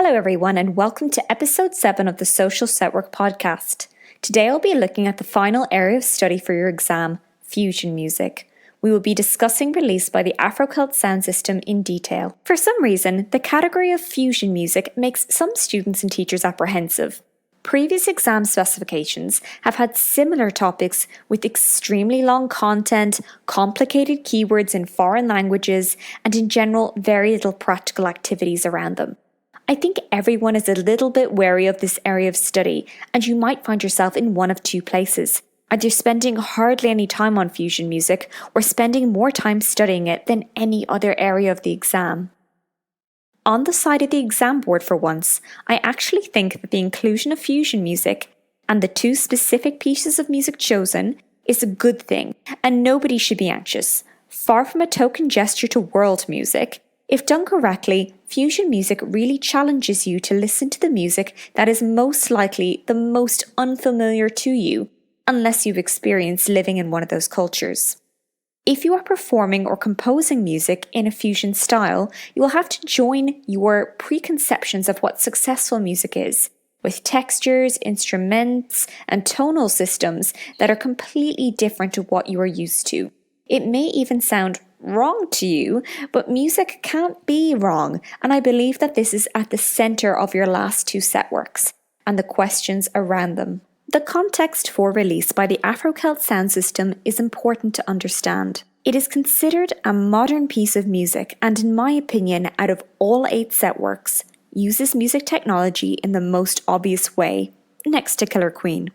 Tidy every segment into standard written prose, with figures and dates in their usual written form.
Hello, everyone, and welcome to episode 7 of the Social Setwork podcast. Today, I'll be looking at the final area of study for your exam, fusion music. We will be discussing release by the Afro-Celt sound system in detail. For some reason, the category of fusion music makes some students and teachers apprehensive. Previous exam specifications have had similar topics with extremely long content, complicated keywords in foreign languages, and in general, very little practical activities around them. I think everyone is a little bit wary of this area of study, and you might find yourself in one of two places, either spending hardly any time on fusion music or spending more time studying it than any other area of the exam. On the side of the exam board for once, I actually think that the inclusion of fusion music and the two specific pieces of music chosen is a good thing, and nobody should be anxious. Far from a token gesture to world music, if done correctly, fusion music really challenges you to listen to the music that is most likely the most unfamiliar to you, unless you've experienced living in one of those cultures. If you are performing or composing music in a fusion style, you will have to join your preconceptions of what successful music is, with textures, instruments, and tonal systems that are completely different to what you are used to. It may even sound wrong to you, but music can't be wrong, and I believe that this is at the center of your last two set works, and the questions around them. The context for release by the Afro-Celt sound system is important to understand. It is considered a modern piece of music, and in my opinion, out of all 8 set works, uses music technology in the most obvious way, next to Killer Queen.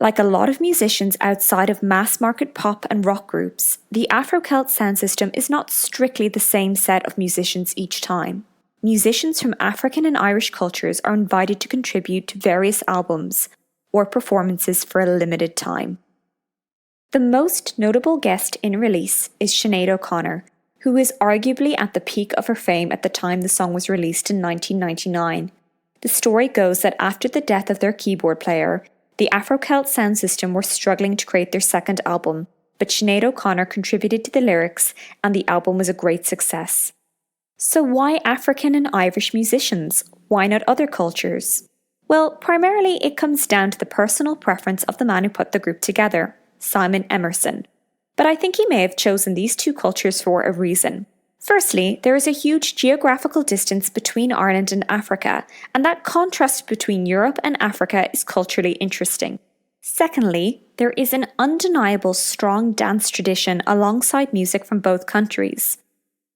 Like a lot of musicians outside of mass-market pop and rock groups, the Afro-Celt sound system is not strictly the same set of musicians each time. Musicians from African and Irish cultures are invited to contribute to various albums or performances for a limited time. The most notable guest in release is Sinead O'Connor, who is arguably at the peak of her fame at the time the song was released in 1999. The story goes that after the death of their keyboard player, the Afro-Celt sound system were struggling to create their second album, but Sinead O'Connor contributed to the lyrics and the album was a great success. So why African and Irish musicians? Why not other cultures? Well, primarily it comes down to the personal preference of the man who put the group together, Simon Emerson. But I think he may have chosen these two cultures for a reason. Firstly, there is a huge geographical distance between Ireland and Africa, and that contrast between Europe and Africa is culturally interesting. Secondly, there is an undeniable strong dance tradition alongside music from both countries.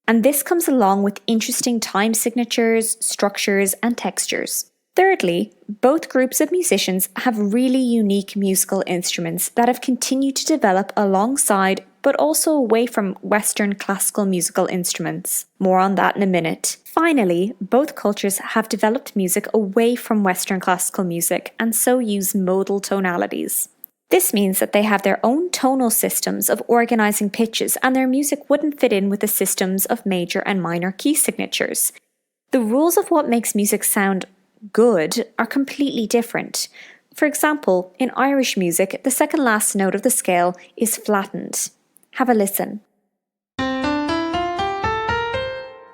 And this comes along with interesting time signatures, structures, and textures. Thirdly, both groups of musicians have really unique musical instruments that have continued to develop alongside but also away from Western classical musical instruments. More on that in a minute. Finally, both cultures have developed music away from Western classical music and so use modal tonalities. This means that they have their own tonal systems of organizing pitches, and their music wouldn't fit in with the systems of major and minor key signatures. The rules of what makes music sound good are completely different. For example, in Irish music, the second last note of the scale is flattened. Have a listen.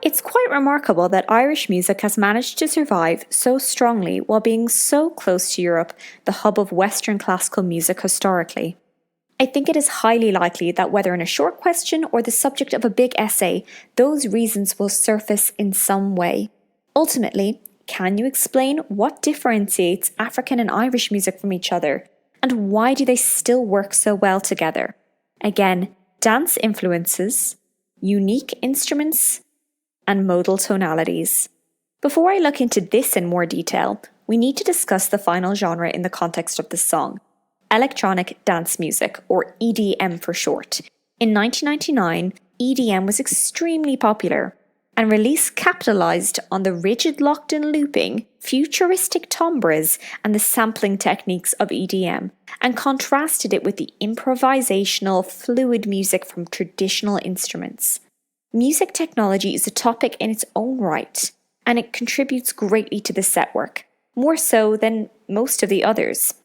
It's quite remarkable that Irish music has managed to survive so strongly while being so close to Europe, the hub of Western classical music historically. I think it is highly likely that whether in a short question or the subject of a big essay, those reasons will surface in some way. Ultimately, can you explain what differentiates African and Irish music from each other, and why do they still work so well together? Again, dance influences, unique instruments, and modal tonalities. Before I look into this in more detail, we need to discuss the final genre in the context of the song, electronic dance music, or EDM for short. In 1999, EDM was extremely popular, and release capitalized on the rigid locked-in looping, futuristic timbres, and the sampling techniques of EDM, and contrasted it with the improvisational, fluid music from traditional instruments. Music technology is a topic in its own right, and it contributes greatly to the set work, more so than most of the others.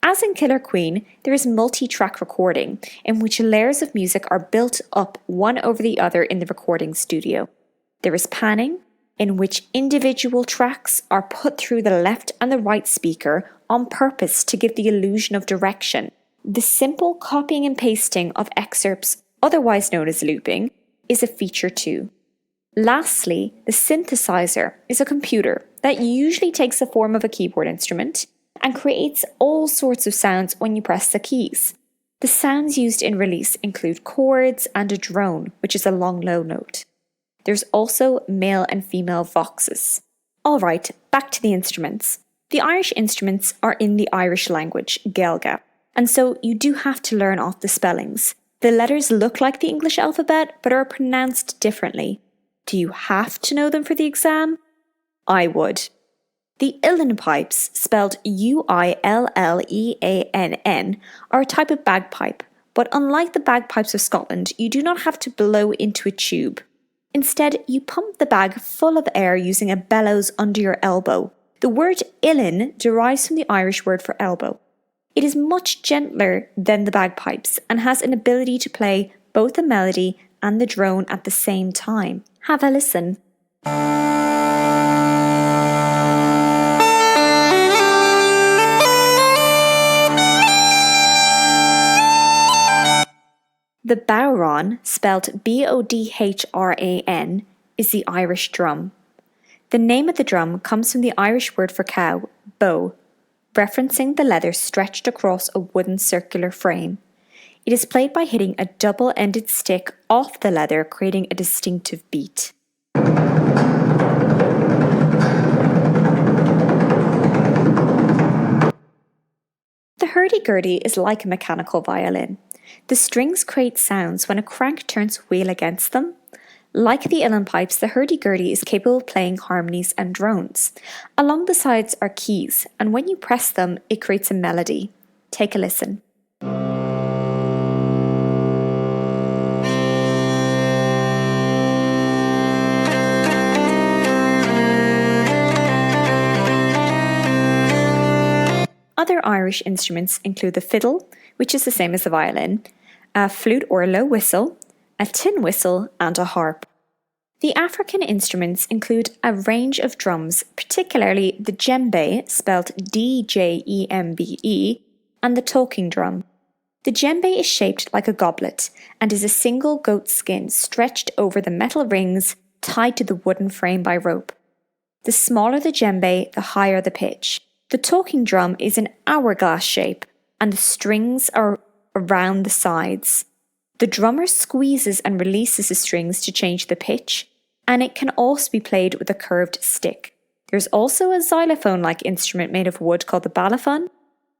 As in Killer Queen, there is multi-track recording, in which layers of music are built up one over the other in the recording studio. There is panning, in which individual tracks are put through the left and the right speaker on purpose to give the illusion of direction. The simple copying and pasting of excerpts, otherwise known as looping, is a feature too. Lastly, the synthesizer is a computer that usually takes the form of a keyboard instrument and creates all sorts of sounds when you press the keys. The sounds used in release include chords and a drone, which is a long low note. There's also male and female voxes. Alright, back to the instruments. The Irish instruments are in the Irish language, Gaeilge, and so you do have to learn off the spellings. The letters look like the English alphabet, but are pronounced differently. Do you have to know them for the exam? I would. The uilleann pipes, spelled Uilleann, are a type of bagpipe, but unlike the bagpipes of Scotland, you do not have to blow into a tube. Instead, you pump the bag full of air using a bellows under your elbow. The word uilleann derives from the Irish word for elbow. It is much gentler than the bagpipes and has an ability to play both the melody and the drone at the same time. Have a listen. The bodhran, spelled Bodhran, is the Irish drum. The name of the drum comes from the Irish word for cow, bow, referencing the leather stretched across a wooden circular frame. It is played by hitting a double-ended stick off the leather, creating a distinctive beat. The hurdy-gurdy is like a mechanical violin. The strings create sounds when a crank turns wheel against them. Like the uilleann pipes, the hurdy-gurdy is capable of playing harmonies and drones. Along the sides are keys, and when you press them, it creates a melody. Take a listen. Other Irish instruments include the fiddle, which is the same as the violin, a flute or low whistle, a tin whistle, and a harp. The African instruments include a range of drums, particularly the djembe, spelled D-J-E-M-B-E, and the talking drum. The djembe is shaped like a goblet and is a single goat skin stretched over the metal rings tied to the wooden frame by rope. The smaller the djembe, the higher the pitch. The talking drum is an hourglass shape, and the strings are around the sides. The drummer squeezes and releases the strings to change the pitch, and it can also be played with a curved stick. There's also a xylophone-like instrument made of wood called the balafon.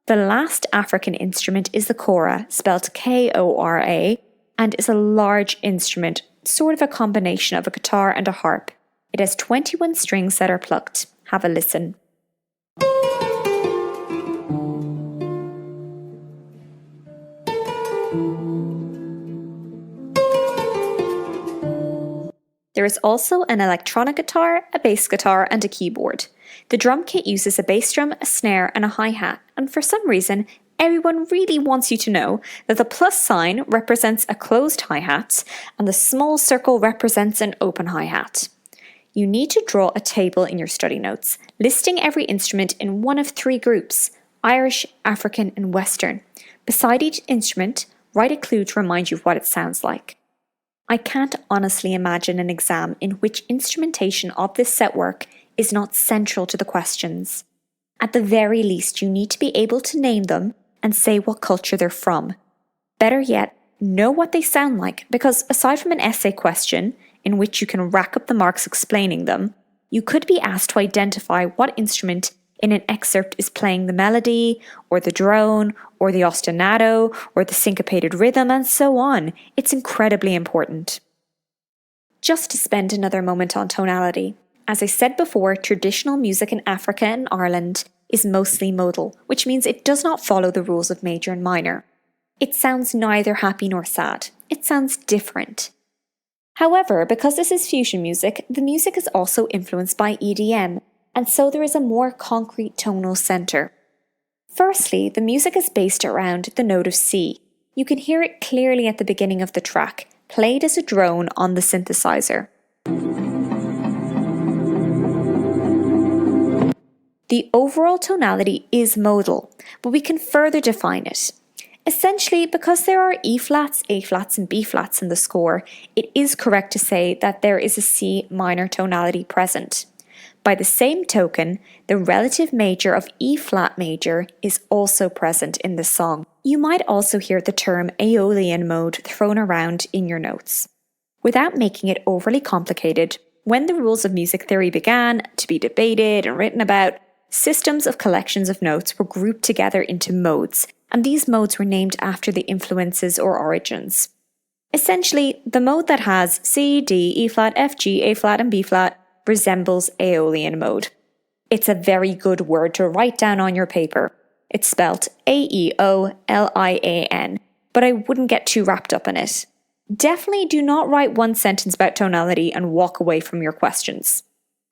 The last African instrument is the kora, spelled K-O-R-A, and is a large instrument, sort of a combination of a guitar and a harp. It has 21 strings that are plucked. Have a listen. There is also an electronic guitar, a bass guitar, and a keyboard. The drum kit uses a bass drum, a snare, and a hi-hat, and for some reason, everyone really wants you to know that the plus sign represents a closed hi-hat, and the small circle represents an open hi-hat. You need to draw a table in your study notes, listing every instrument in one of 3 groups: Irish, African, and Western. Beside each instrument, write a clue to remind you of what it sounds like. I can't honestly imagine an exam in which instrumentation of this set work is not central to the questions. At the very least, you need to be able to name them and say what culture they're from. Better yet, know what they sound like, because aside from an essay question, in which you can rack up the marks explaining them, you could be asked to identify what instrument in an excerpt is playing the melody, or the drone, or the ostinato, or the syncopated rhythm, and so on. It's incredibly important. Just to spend another moment on tonality. As I said before, traditional music in Africa and Ireland is mostly modal, which means it does not follow the rules of major and minor. It sounds neither happy nor sad. It sounds different. However, because this is fusion music, the music is also influenced by EDM, and so there is a more concrete tonal centre. Firstly, the music is based around the note of C. You can hear it clearly at the beginning of the track, played as a drone on the synthesizer. The overall tonality is modal, but we can further define it. Essentially, because there are E flats, A flats, and B flats in the score, it is correct to say that there is a C minor tonality present. By the same token, the relative major of E flat major is also present in the song. You might also hear the term Aeolian mode thrown around in your notes. Without making it overly complicated, when the rules of music theory began to be debated and written about, systems of collections of notes were grouped together into modes, and these modes were named after the influences or origins. Essentially, the mode that has C, D, E flat, F, G, A flat, and B flat resembles Aeolian mode. It's a very good word to write down on your paper. It's spelt Aeolian, but I wouldn't get too wrapped up in it. Definitely do not write one sentence about tonality and walk away from your questions.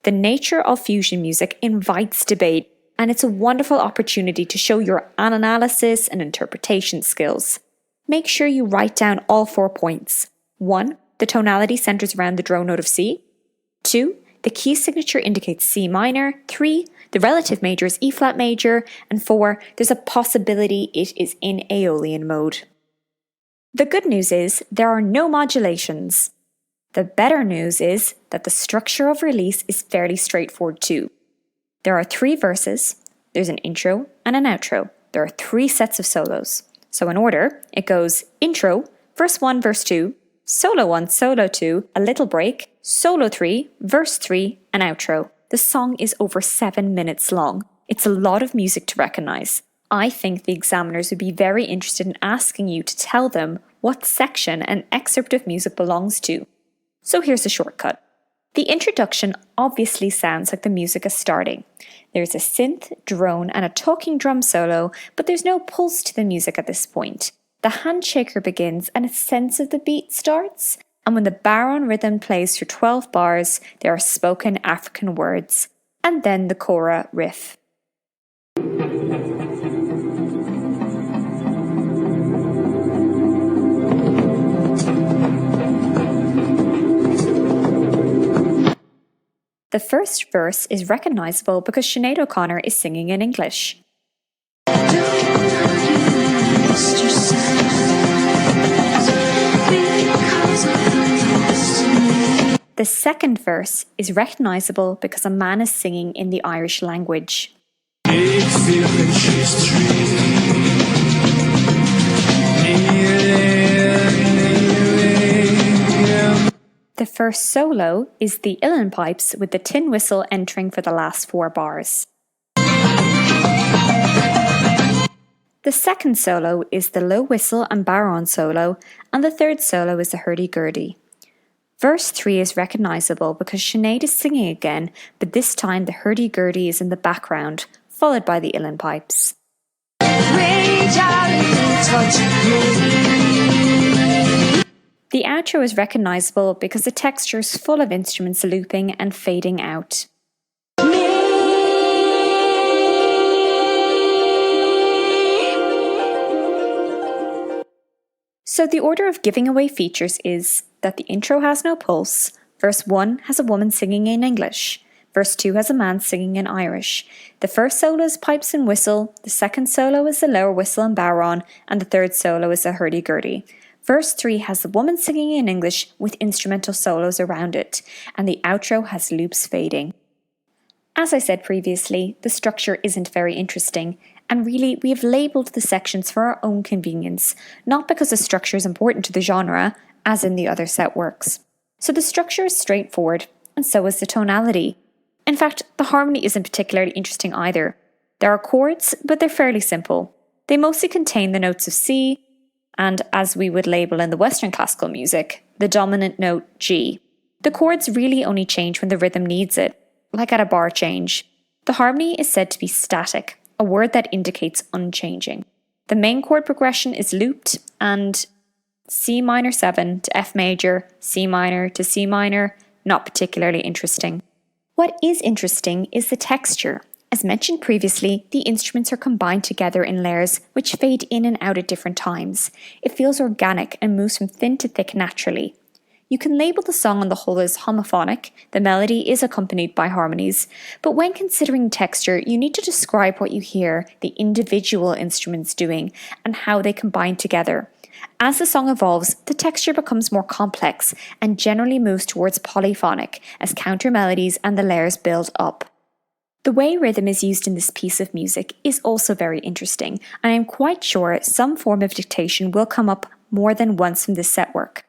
The nature of fusion music invites debate, and it's a wonderful opportunity to show your analysis and interpretation skills. Make sure you write down all 4 points. 1. The tonality centers around the drone note of C. 2. The key signature indicates C minor. 3. The relative major is E flat major. And 4. There's a possibility it is in Aeolian mode. The good news is there are no modulations. The better news is that the structure of release is fairly straightforward too. There are 3 verses, there's an intro and an outro. There are 3 sets of solos. So in order, it goes intro, verse 1, verse 2, solo 1, solo 2, a little break, solo 3, verse 3, and outro. The song is over 7 minutes long. It's a lot of music to recognize. I think the examiners would be very interested in asking you to tell them what section an excerpt of music belongs to. So here's a shortcut. The introduction obviously sounds like the music is starting. There's a synth, drone, and a talking drum solo, but there's no pulse to the music at this point. The handshaker begins and a sense of the beat starts, and when the baron rhythm plays for 12 bars, there are spoken African words, and then the kora riff. The first verse is recognisable because Sinead O'Connor is singing in English. The second verse is recognisable because a man is singing in the Irish language. The first solo is the uilleann pipes with the tin whistle entering for the last 4 bars. The second solo is the low whistle and baron solo, and the third solo is the hurdy-gurdy. Verse 3 is recognisable because Sinead is singing again, but this time the hurdy-gurdy is in the background, followed by the uilleann pipes. The outro is recognisable because the texture is full of instruments looping and fading out. So the order of giving away features is that the intro has no pulse, verse 1 has a woman singing in English, verse 2 has a man singing in Irish, the first solo is pipes and whistle, the second solo is the lower whistle and baron, and the third solo is a hurdy-gurdy. Verse 3 has the woman singing in English with instrumental solos around it, and the outro has loops fading. As I said previously, the structure isn't very interesting, and really we have labelled the sections for our own convenience, not because the structure is important to the genre, as in the other set works. So the structure is straightforward, and so is the tonality. In fact, the harmony isn't particularly interesting either. There are chords, but they're fairly simple. They mostly contain the notes of C, and as we would label in the Western classical music, the dominant note G. The chords really only change when the rhythm needs it, like at a bar change. The harmony is said to be static, a word that indicates unchanging. The main chord progression is looped, and C minor 7 to F major, C minor to C minor, not particularly interesting. What is interesting is the texture. As mentioned previously, the instruments are combined together in layers which fade in and out at different times. It feels organic and moves from thin to thick naturally. You can label the song on the whole as homophonic, the melody is accompanied by harmonies, but when considering texture, you need to describe what you hear the individual instruments doing and how they combine together. As the song evolves, the texture becomes more complex and generally moves towards polyphonic as counter melodies and the layers build up. The way rhythm is used in this piece of music is also very interesting, and I am quite sure some form of dictation will come up more than once from this set work.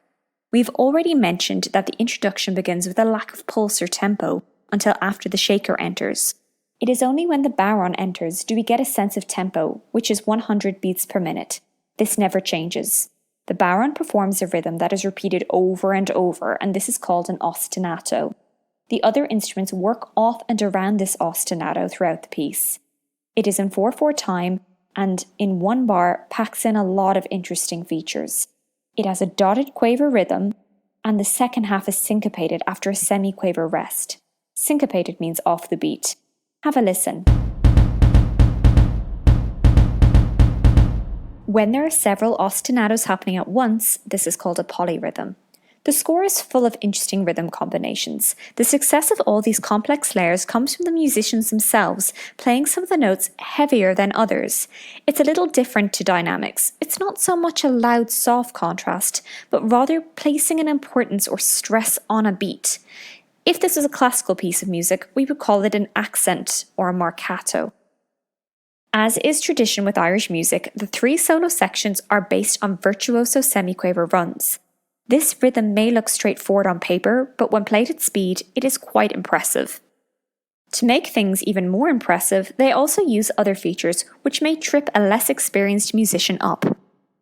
We've already mentioned that the introduction begins with a lack of pulse or tempo until after the shaker enters. It is only when the baron enters do we get a sense of tempo, which is 100 beats per minute. This never changes. The baron performs a rhythm that is repeated over and over, and this is called an ostinato. The other instruments work off and around this ostinato throughout the piece. It is in 4/4 time and in one bar packs in a lot of interesting features. It has a dotted quaver rhythm and the second half is syncopated after a semi-quaver rest. Syncopated means off the beat. Have a listen. When there are several ostinatos happening at once, this is called a polyrhythm. The score is full of interesting rhythm combinations. The success of all these complex layers comes from the musicians themselves playing some of the notes heavier than others. It's a little different to dynamics. It's not so much a loud, soft contrast, but rather placing an importance or stress on a beat. If this was a classical piece of music, we would call it an accent or a marcato. As is tradition with Irish music, the 3 solo sections are based on virtuoso semiquaver runs. This rhythm may look straightforward on paper, but when played at speed, it is quite impressive. To make things even more impressive, they also use other features which may trip a less experienced musician up.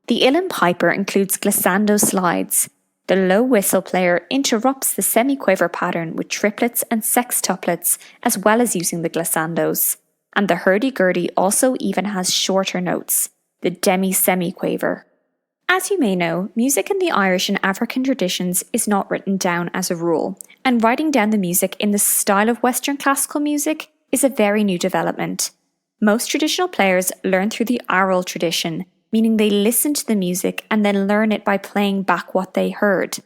The uilleann piper includes glissando slides. The low whistle player interrupts the semiquaver pattern with triplets and sextuplets, as well as using the glissandos. And the hurdy-gurdy also even has shorter notes, the demi-semiquaver. As you may know, music in the Irish and African traditions is not written down as a rule, and writing down the music in the style of Western classical music is a very new development. Most traditional players learn through the oral tradition, meaning they listen to the music and then learn it by playing back what they heard.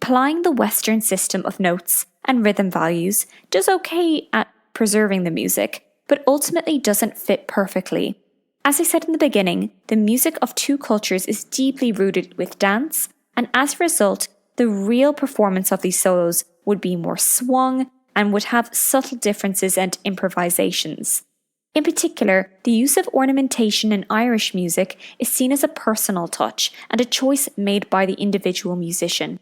Applying the Western system of notes and rhythm values does okay at preserving the music, but ultimately doesn't fit perfectly. As I said in the beginning, the music of 2 cultures is deeply rooted with dance, and as a result, the real performance of these solos would be more swung and would have subtle differences and improvisations. In particular, the use of ornamentation in Irish music is seen as a personal touch and a choice made by the individual musician.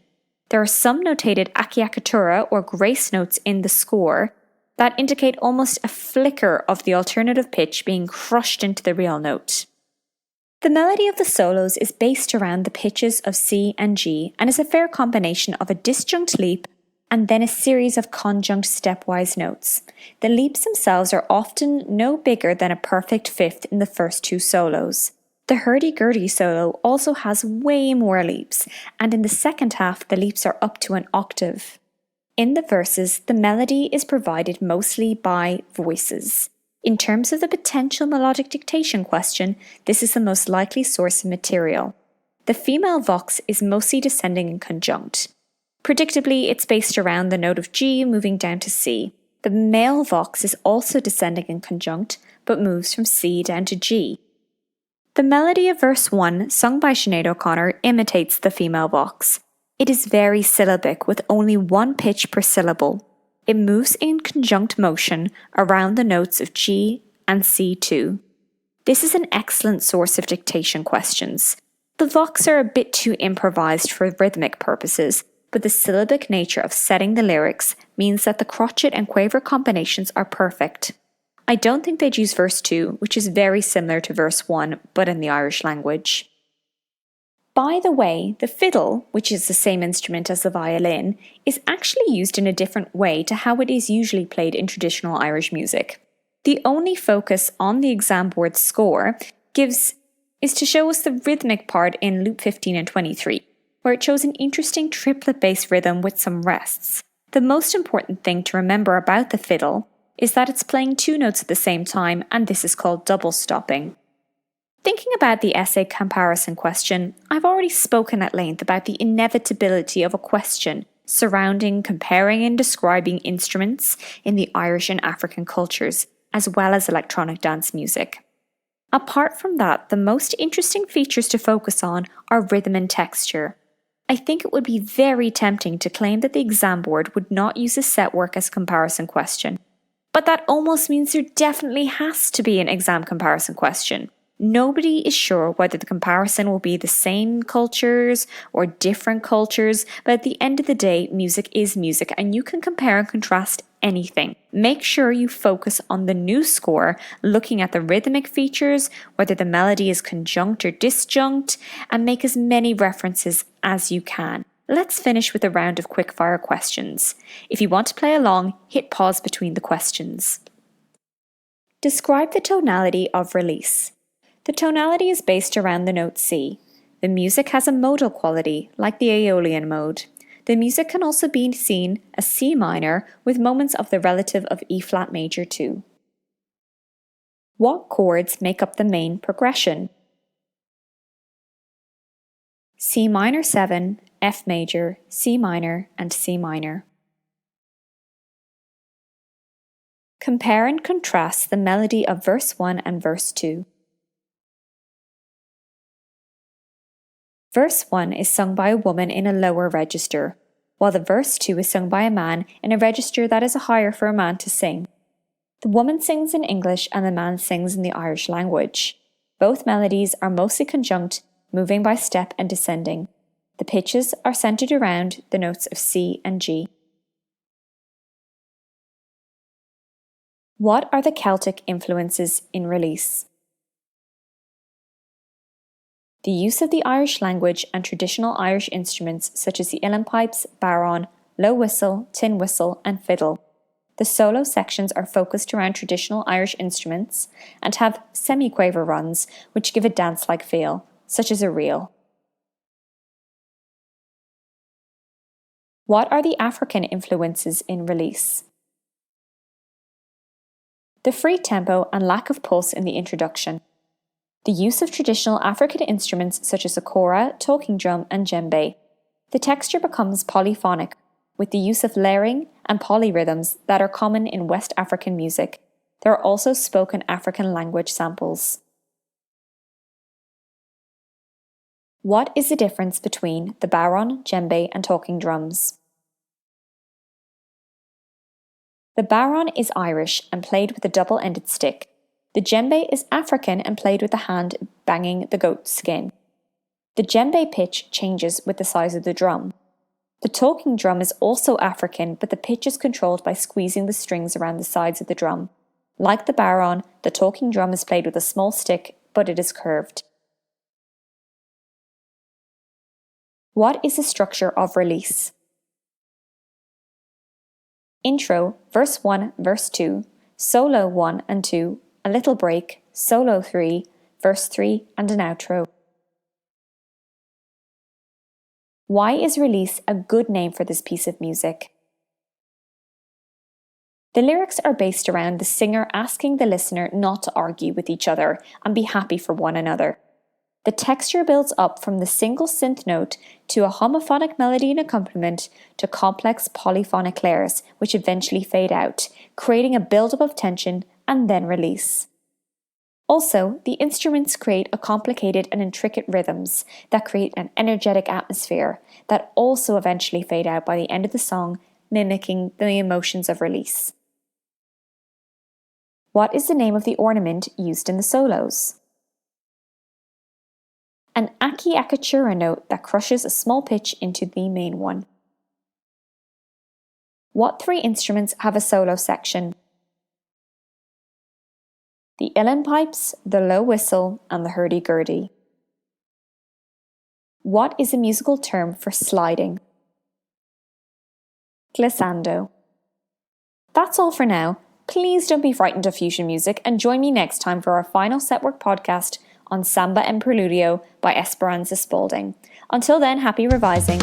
There are some notated acciaccatura or grace notes in the score that indicate almost a flicker of the alternative pitch being crushed into the real note. The melody of the solos is based around the pitches of C and G and is a fair combination of a disjunct leap and then a series of conjunct stepwise notes. The leaps themselves are often no bigger than a perfect fifth in the first 2 solos. The hurdy-gurdy solo also has way more leaps, and in the second half the leaps are up to an octave. In the verses, the melody is provided mostly by voices. In terms of the potential melodic dictation question, this is the most likely source of material. The female vox is mostly descending in conjunct. Predictably, it's based around the note of G moving down to C. The male vox is also descending in conjunct, but moves from C down to G. The melody of verse 1, sung by Sinead O'Connor, imitates the female vox. It is very syllabic with only 1 pitch per syllable. It moves in conjunct motion around the notes of G and C2. This is an excellent source of dictation questions. The vox are a bit too improvised for rhythmic purposes, but the syllabic nature of setting the lyrics means that the crotchet and quaver combinations are perfect. I don't think they'd use verse 2, which is very similar to verse 1, but in the Irish language. By the way, the fiddle, which is the same instrument as the violin, is actually used in a different way to how it is usually played in traditional Irish music. The only focus on the exam board score is to show us the rhythmic part in loop 15 and 23, where it shows an interesting triplet-based rhythm with some rests. The most important thing to remember about the fiddle is that it's playing 2 notes at the same time, and this is called double stopping. Thinking about the essay comparison question, I've already spoken at length about the inevitability of a question surrounding comparing and describing instruments in the Irish and African cultures, as well as electronic dance music. Apart from that, the most interesting features to focus on are rhythm and texture. I think it would be very tempting to claim that the exam board would not use a set work as a comparison question. But that almost means there definitely has to be an exam comparison question. Nobody is sure whether the comparison will be the same cultures or different cultures, but at the end of the day, music is music and you can compare and contrast anything. Make sure you focus on the new score, looking at the rhythmic features, whether the melody is conjunct or disjunct, and make as many references as you can. Let's finish with a round of quickfire questions. If you want to play along, hit pause between the questions. Describe the tonality of release. The tonality is based around the note C. The music has a modal quality, like the Aeolian mode. The music can also be seen as C minor with moments of the relative of E flat major too. What chords make up the main progression? C minor 7, F major, C minor, and C minor. Compare and contrast the melody of verse 1 and verse 2. Verse 1 is sung by a woman in a lower register, while the verse 2 is sung by a man in a register that is higher for a man to sing. The woman sings in English and the man sings in the Irish language. Both melodies are mostly conjunct, moving by step and descending. The pitches are centered around the notes of C and G. What are the Celtic influences in release? The use of the Irish language and traditional Irish instruments such as the uilleann pipes, bodhrán, low whistle, tin whistle, and fiddle. The solo sections are focused around traditional Irish instruments and have semi-quaver runs which give a dance-like feel, such as a reel. What are the African influences in release? The free tempo and lack of pulse in the introduction. The use of traditional African instruments such as a kora, talking drum, and djembe. The texture becomes polyphonic, with the use of layering and polyrhythms that are common in West African music. There are also spoken African language samples. What is the difference between the bodhrán, djembe, and talking drums? The bodhrán is Irish and played with a double-ended stick. The djembe is African and played with the hand banging the goat skin. The djembe pitch changes with the size of the drum. The talking drum is also African, but the pitch is controlled by squeezing the strings around the sides of the drum. Like the bodhrán, the talking drum is played with a small stick, but it is curved. What is the structure of release? Intro, verse 1, verse 2, solo 1 and 2, a little break, solo 3, verse 3, and an outro. Why is release a good name for this piece of music? The lyrics are based around the singer asking the listener not to argue with each other and be happy for one another. The texture builds up from the single synth note to a homophonic melody and accompaniment to complex polyphonic layers, which eventually fade out, creating a buildup of tension and then release. Also, the instruments create a complicated and intricate rhythms that create an energetic atmosphere that also eventually fade out by the end of the song, mimicking the emotions of release. What is the name of the ornament used in the solos? An Aki Akachura note that crushes a small pitch into the main one. What three instruments have a solo section? The uilleann pipes, the low whistle, and the hurdy-gurdy. What is a musical term for sliding? Glissando. That's all for now. Please don't be frightened of fusion music and join me next time for our final Setwork podcast on Samba and Preludio by Esperanza Spalding. Until then, happy revising.